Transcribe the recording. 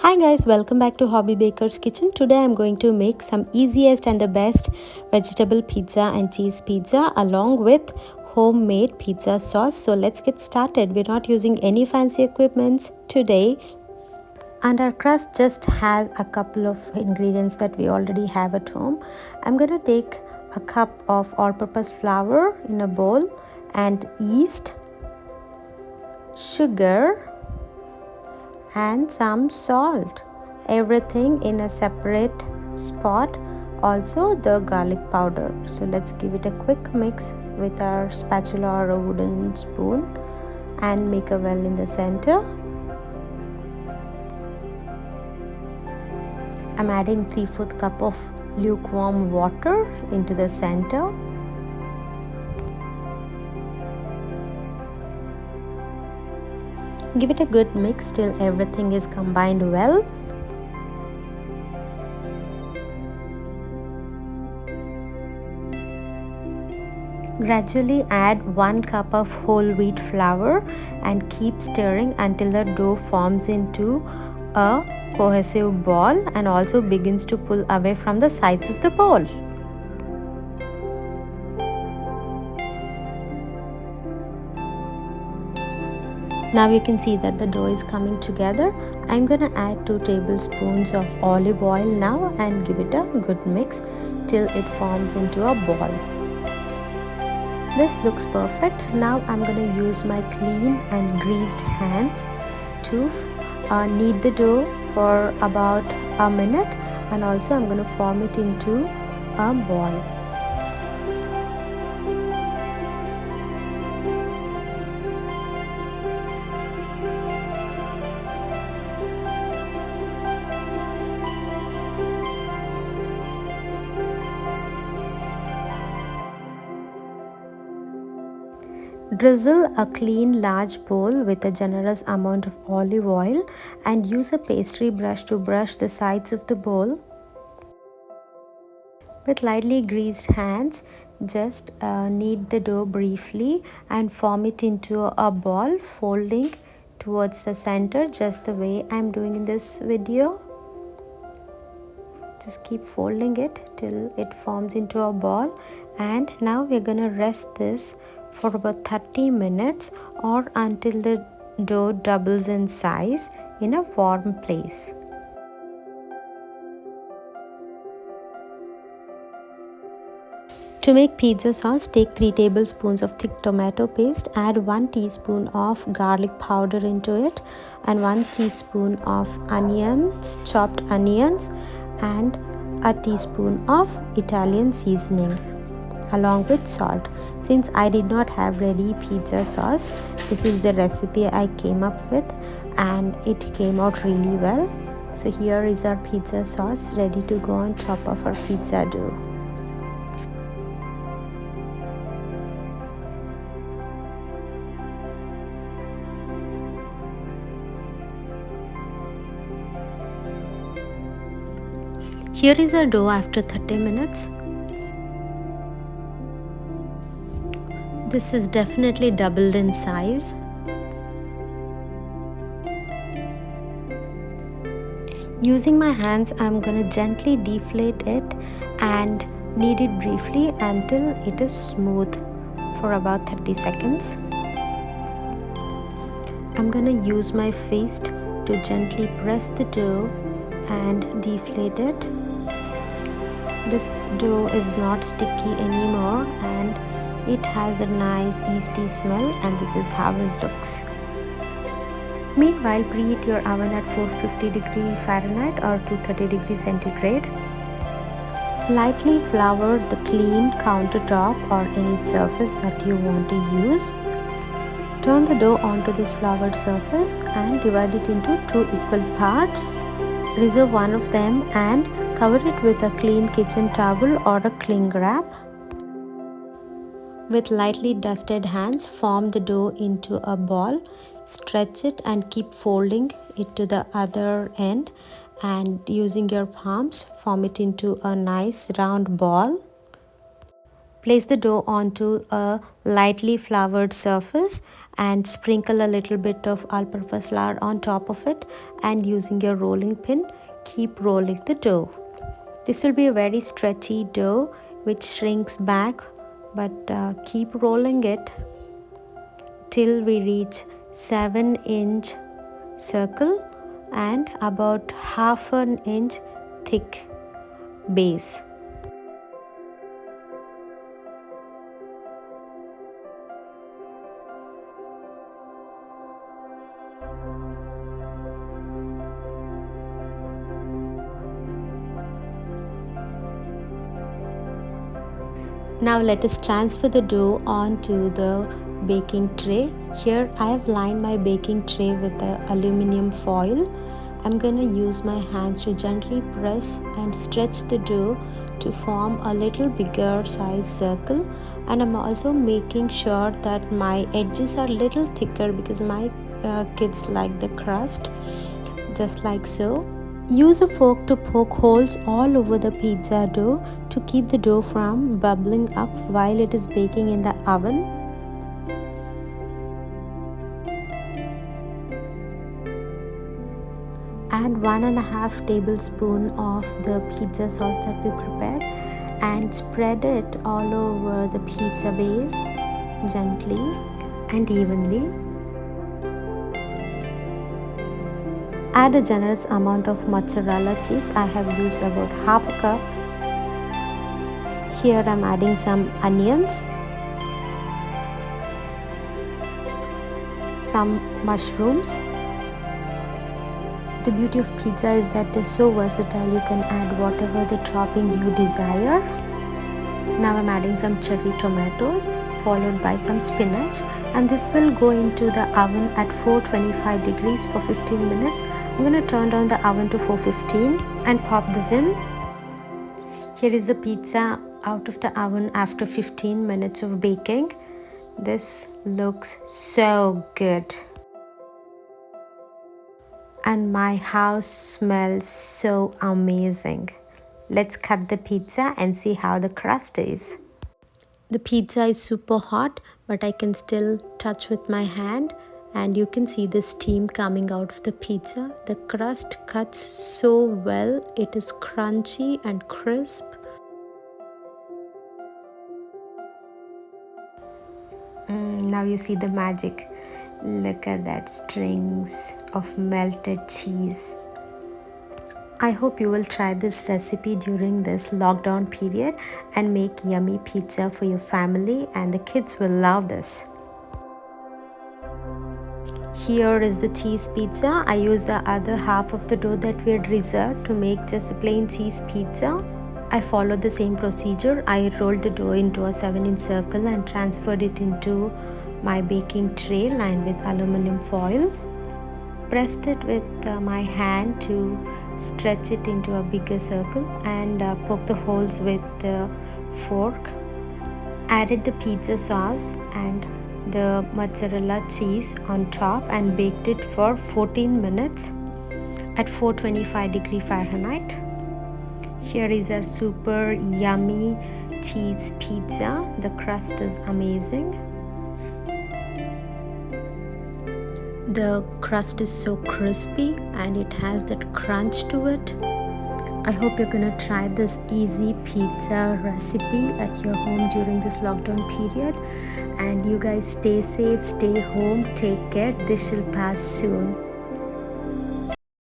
Hi guys, welcome back to Hobby Baker's Kitchen. Today I'm going to make some easiest and the best vegetable pizza and cheese pizza along with homemade pizza sauce. So let's get started. We're not using any fancy equipments today, and our crust just has a couple of ingredients that we already have at home. I'm going to take a cup of all-purpose flour in a bowl and yeast, sugar, and some salt, everything in a separate spot. Also the garlic powder. So let's give it a quick mix with our spatula or a wooden spoon and make a well in the center. I'm adding 3/4 cup of lukewarm water into the center. Give it a good mix till everything is combined well. Gradually add 1 cup of whole wheat flour and keep stirring until the dough forms into a cohesive ball and also begins to pull away from the sides of the bowl. Now you can see that the dough is coming together. I'm gonna add 2 tablespoons of olive oil now and give it a good mix till it forms into a ball. This looks perfect. Now I'm gonna use my clean and greased hands to knead the dough for about a minute, and also I'm gonna form it into a ball. Drizzle a clean large bowl with a generous amount of olive oil and use a pastry brush to brush the sides of the bowl. With lightly greased hands, just knead the dough briefly and form it into a ball, folding towards the center just the way I'm doing in this video. Just keep folding it till it forms into a ball, and now we're gonna rest this for about 30 minutes or until the dough doubles in size in a warm place. To make pizza sauce, take 3 tablespoons of thick tomato paste, add 1 teaspoon of garlic powder into it and 1 teaspoon of onions, chopped onions, and a teaspoon of Italian seasoning along with salt. Since I did not have ready pizza sauce, this is the recipe I came up with and it came out really well. So here is our pizza sauce ready to go on top of our pizza dough. Here is our dough after 30 minutes. This is definitely doubled in size. Using my hands, I'm gonna gently deflate it and knead it briefly until it is smooth for about 30 seconds. I'm gonna use my fist to gently press the dough and deflate it. This dough is not sticky anymore and it has a nice yeasty smell, and this is how it looks. Meanwhile, preheat your oven at 450 Fahrenheit or 230 centigrade. Lightly flour the clean countertop or any surface that you want to use. Turn the dough onto this floured surface and divide it into 2 equal parts. Reserve one of them and cover it with a clean kitchen towel or a cling wrap. With lightly dusted hands, form the dough into a ball, stretch it and keep folding it to the other end, and using your palms, form it into a nice round ball. Place the dough onto a lightly floured surface and sprinkle a little bit of all-purpose flour on top of it, and using your rolling pin, keep rolling the dough. This will be a very stretchy dough which shrinks back, but keep rolling it till we reach 7-inch circle and about half an inch thick base. Now let us transfer the dough onto the baking tray. Here I have lined my baking tray with the aluminum foil. I'm going to use my hands to gently press and stretch the dough to form a little bigger size circle, and I'm also making sure that my edges are a little thicker because my kids like the crust, just like so. Use a fork to poke holes all over the pizza dough to keep the dough from bubbling up while it is baking in the oven. Add 1.5 tablespoons of the pizza sauce that we prepared and spread it all over the pizza base gently and evenly. Add a generous amount of mozzarella cheese. I have used about half a cup. Here I'm adding some onions, some mushrooms. The beauty of pizza is that they're so versatile. You can add whatever the topping you desire. Now I'm adding some cherry tomatoes followed by some spinach, and this will go into the oven at 425 degrees for 15 minutes. I'm going to turn down the oven to 415 and pop this in. Here is the pizza out of the oven after 15 minutes of baking. This looks so good. And my house smells so amazing. Let's cut the pizza and see how the crust is. The pizza is super hot, but I can still touch with my hand, and you can see the steam coming out of the pizza. The crust cuts so well. It is crunchy and crisp. Now you see the magic. Look at that, strings of melted cheese. I hope you will try this recipe during this lockdown period and make yummy pizza for your family, and the kids will love this. Here is the cheese pizza. I used the other half of the dough that we had reserved to make just a plain cheese pizza. I followed the same procedure. I rolled the dough into a 7-inch circle and transferred it into my baking tray lined with aluminum foil. Pressed it with my hand to stretch it into a bigger circle and poke the holes with the fork. Added the pizza sauce and the mozzarella cheese on top and baked it for 14 minutes at 425 degrees Fahrenheit. Here is a super yummy cheese pizza. The crust is amazing. The crust is so crispy and it has that crunch to it. I hope you're gonna try this easy pizza recipe at your home during this lockdown period. And you guys stay safe, stay home, take care. This shall pass soon.